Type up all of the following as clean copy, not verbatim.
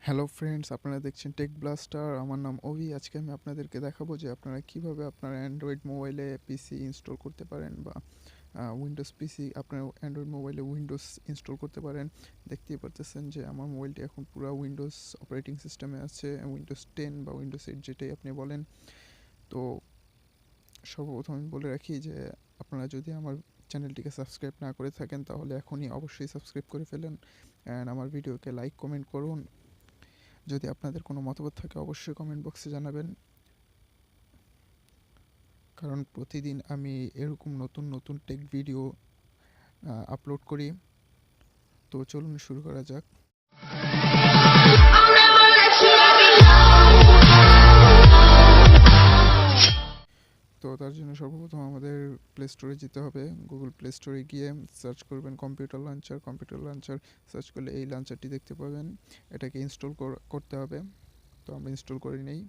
Hello friends, আপনারা দেখছেন take blaster. আমার নাম অভি। আজকে আমি আপনাদেরকে দেখাবো যে আপনারা কিভাবে আপনার অ্যান্ড্রয়েড মোবাইলে পিসি ইনস্টল করতে পারেন বা উইন্ডোজ পিসি আপনার অ্যান্ড্রয়েড মোবাইলে উইন্ডোজ ইনস্টল করতে পারেন। দেখতেই পারতেছেন যে আমার মোবাইলটি এখন পুরো উইন্ডোজ অপারেটিং সিস্টেমে আছে, উইন্ডোজ 10 বা উইন্ডোজ 8 যেটাই আপনি বলেন। তো সর্বপ্রথম আমি বলে রাখি যে আপনারা যদি আমার চ্যানেলটিকে সাবস্ক্রাইব না করে থাকেন তাহলে এখনই অবশ্যই সাবস্ক্রাইব করে ফেলেন অ্যান্ড আমার ভিডিওকে লাইক কমেন্ট করুন। যদি আপনাদের কোনো মতামত থাকে অবশ্যই কমেন্ট বক্সে জানাবেন, কারণ প্রতিদিন আমি এরকম নতুন নতুন টেক ভিডিও আপলোড করি। তো চলুন শুরু করা যাক। তো তার জন্য সর্বপ্রথম আমাদের প্লে স্টোরে যেতে হবে। গুগল প্লে স্টোরে গিয়ে সার্চ করবেন কম্পিউটার লঞ্চার সার্চ করলে এই লঞ্চারটি দেখতে পাবেন। এটাকে ইনস্টল করতে হবে। তো আমরা ইনস্টল করে নেই।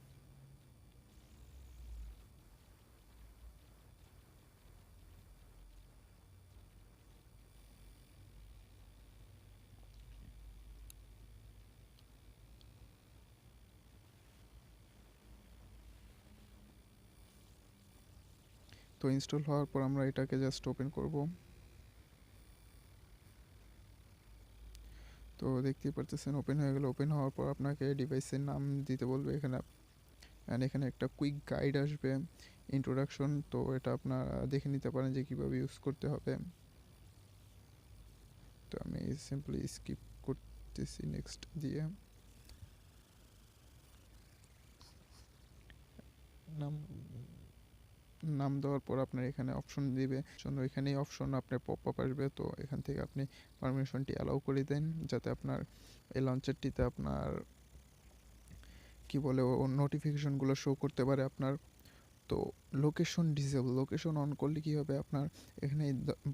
তো ইনস্টল হওয়ার পর আমরা এটাকে জাস্ট ওপেন করব। তো দেখতেই পারতেছেন ওপেন হয়ে গেল। ওপেন হওয়ার পর আপনাকে ডিভাইসের নাম দিতে বলবে এখানে, অ্যান্ড এখানে একটা কুইক গাইড আসবে, ইন্ট্রোডাকশন। তো এটা আপনারা দেখে নিতে পারেন যে কীভাবে ইউজ করতে হবে। তো আমি সিম্পলি স্কিপ করতেছি নেক্সট দিয়ে। নাম নাম দেওয়ার পর আপনার এখানে অপশন দিবে, এখানেই অপশন আপনার পপ আপ আসবে। তো এখান থেকে আপনি পারমিশনটি অ্যালাউ করে দেন যাতে আপনার এই লঞ্চারটিতে আপনার কি বলে ও নোটিফিকেশনগুলো শো করতে পারে আপনার। তো লোকেশন অন করলে কী হবে, আপনার এখানে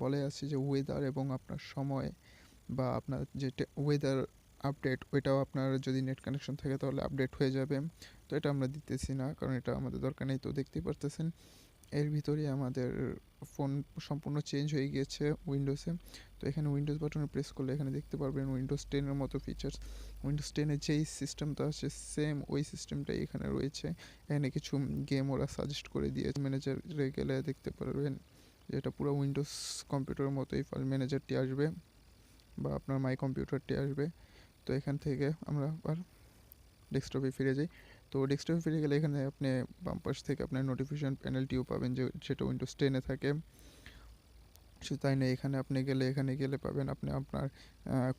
বলে আছে যে ওয়েদার এবং আপনার সময় বা আপনার যে ওয়েদার আপডেট, ওইটাও আপনার যদি নেট কানেকশন থাকে তাহলে আপডেট হয়ে যাবে। তো এটা আমরা দিতেছি না, কারণ এটা আমাদের দরকার নেই। তো দেখতেই পারতেছেন এর ভিতরেই আমাদের ফোন সম্পূর্ণ চেঞ্জ হয়ে গিয়েছে উইন্ডোজে। তো এখানে উইন্ডোজ বাটনে প্রেস করলে এখানে দেখতে পারবেন উইন্ডোজ 10-এর মতো ফিচার্স। উইন্ডোজ 10-এর যেই সিস্টেমটা আছে সেম ওই সিস্টেমটাই এখানে রয়েছে। এখানে কিছু গেম ওরা সাজেস্ট করে দিয়েছে। ম্যানেজারে গেলে দেখতে পারবেন যে এটা পুরো উইন্ডোজ কম্পিউটারের মতোই ফাইল ম্যানেজারটি আসবে বা আপনার মাই কম্পিউটারটি আসবে। তো এখান থেকে আমরা আবার ডেস্কটপে ফিরে যাই। তো ডেস্কটপে ফিরে গেলে এখানে আপনি বাম পাশ থেকে আপনার নোটিফিকেশন প্যানেলটিও পাবেন, যেটা উইন্ডোজ 10-এ থাকে। শুধু তাই না, এখানে গেলে পাবেন আপনি আপনার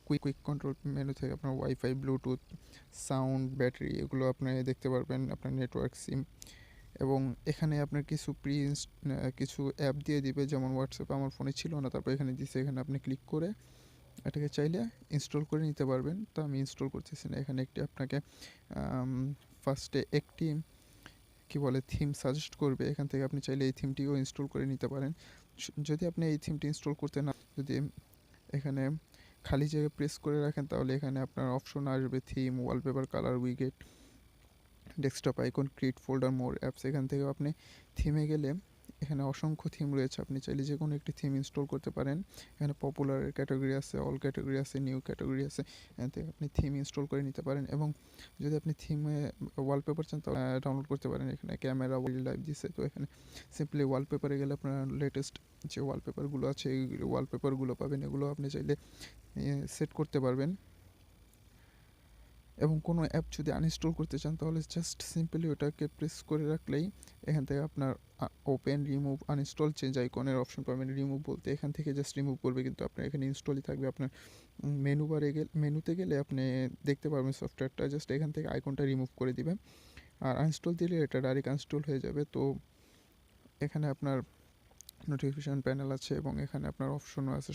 কুইক কন্ট্রোল মেনু থেকে আপনার ওয়াইফাই, ব্লুটুথ, সাউন্ড, ব্যাটারি এগুলো আপনি দেখতে পারবেন, আপনার নেটওয়ার্ক, সিম। এবং এখানে আপনার কিছু অ্যাপ দিয়ে দিবে, যেমন হোয়াটসঅ্যাপ আমার ফোনে ছিল না, তারপর এখানে দিছে। এখানে আপনি ক্লিক করে এটাকে চাইলে ইনস্টল করে নিতে পারবেন। তো আমি ইনস্টল করতেছি না। এখানে একটি আপনাকে ফার্স্টে একটি কি বলে থিম সাজেস্ট করবে। এখান থেকে আপনি চাইলে এই থিমটিও ইনস্টল করে নিতে পারেন। যদি আপনি এই থিমটি ইনস্টল করতে না, যদি এখানে খালি জায়গায় প্রেস করে রাখেন তাহলে এখানে আপনার অপশন আসবে theme, wallpaper, colour, widget, desktop icon, create folder, more apps. এখান থেকে আপনি থিমে গেলে এখানে অসংখ্য থিম রয়েছে, আপনি চাইলে যে কোনো একটি থিম ইনস্টল করতে পারেন। এখানে পপুলারের ক্যাটাগরি আছে, অল ক্যাটাগরি আছে, নিউ ক্যাটাগরি আছে। এখান থেকে আপনি থিম ইনস্টল করে নিতে পারেন। এবং যদি আপনি থিমে ওয়ালপেপার চান তো ডাউনলোড করতে পারেন। এখানে ক্যামেরা ওয়াইল্ড লাইফ দিচ্ছে। তো এখানে সিম্পলি ওয়ালপেপারে গেলে আপনার লেটেস্ট যে ওয়ালপেপারগুলো আছে এই ওয়ালপেপারগুলো পাবেন। এগুলো আপনি চাইলে সেট করতে পারবেন। এবং কোনো অ্যাপ যদি আনইনস্টল করতে চান তাহলে জাস্ট সিম্পলি ওটাকে প্রেস করে রাখলেই এখান থেকে আপনার ওপেন, রিমুভ, আনইনস্টল, চেঞ্জ আইকনের অপশন পাবেন। রিমুভ বলতে এখান থেকে জাস্ট রিমুভ করবে, কিন্তু আপনার এখানে ইনস্টলই থাকবে। আপনার মেনুতে গেলে আপনি দেখতে পারবেন সফটওয়্যারটা, জাস্ট এখান থেকে আইকনটা রিমুভ করে দিবেন। আর আনইনস্টল দিলে এটা ডাইরেক্ট আনইনস্টল হয়ে যাবে। তো এখানে আপনার নোটিফিকেশান প্যানেল আছে এবং এখানে আপনার অপশনও আছে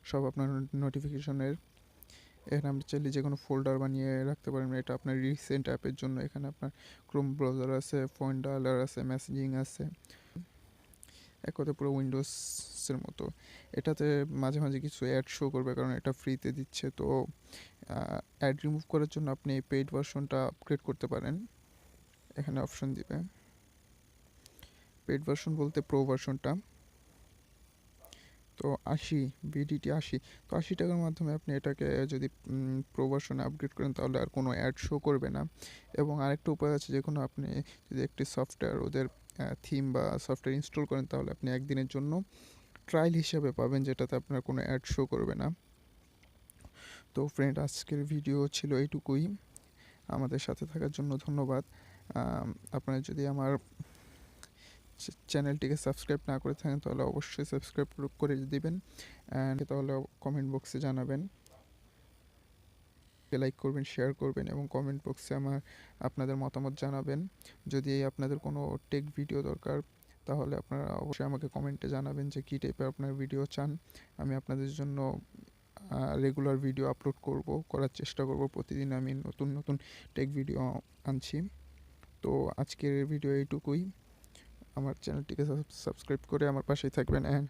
সব আপনার নোটিফিকেশনের। এখানে আপনি চাইলে যে কোনো ফোল্ডার বানিয়ে রাখতে পারেন। এটা আপনার রিসেন্ট অ্যাপের জন্য। এখানে আপনার ক্রোম ব্রাউজার আছে, ফয়েন্ট ডায়ালার আছে, মেসেজিং আছে, এক কথা পুরো উইন্ডোজের মতো। এটাতে মাঝে মাঝে কিছু অ্যাড শো করবে কারণ এটা ফ্রিতে দিচ্ছে। তো অ্যাড রিমুভ করার জন্য আপনি পেইড ভার্সনটা আপগ্রেড করতে পারেন। এখানে অপশন দিবে পেইড ভার্সন বলতে প্রো ভার্সনটা। তো তো 80 তো 80 টাকার মাধ্যমে আপনি এটাকে যদি প্রো ভার্সনে আপগ্রেড করেন তাহলে আর কোনো অ্যাড শো করবে না। এবং আরেকটা উপায় আছে, যে কোনো আপনি যদি একটি সফটওয়্যার ওদের থিম বা সফটওয়্যার ইনস্টল করেন তাহলে আপনি একদিনের জন্য ট্রায়াল হিসেবে পাবেন, যেটাতে আপনার কোনো অ্যাড শো করবে না। তো ফ্রেন্ড, আজকের ভিডিও ছিল এইটুকুই। আমাদের সাথে থাকার জন্য ধন্যবাদ। আপনারা যদি আমার চ্যানেলটিকে সাবস্ক্রাইব না করে থাকেন তাহলে অবশ্যই সাবস্ক্রাইব করে দিবেন, অ্যান্ড তাহলে কমেন্ট বক্সে জানাবেন, লাইক করবেন, শেয়ার করবেন এবং কমেন্ট বক্সে আপনাদের মতামত জানাবেন। যদি আপনাদের কোনো টেক ভিডিও দরকার তাহলে আপনারা অবশ্যই আমাকে কমেন্টে জানাবেন যে কী টাইপের আপনার ভিডিও চান। আমি আপনাদের জন্য রেগুলার ভিডিও আপলোড করার চেষ্টা করব। প্রতিদিন আমি নতুন নতুন টেক ভিডিও আনছি। তো আজকের ভিডিও এইটুকুই। আমার চ্যানেলটিকে সাবস্ক্রাইব করে আমার পাশেই থাকবেন। অ্যান্ড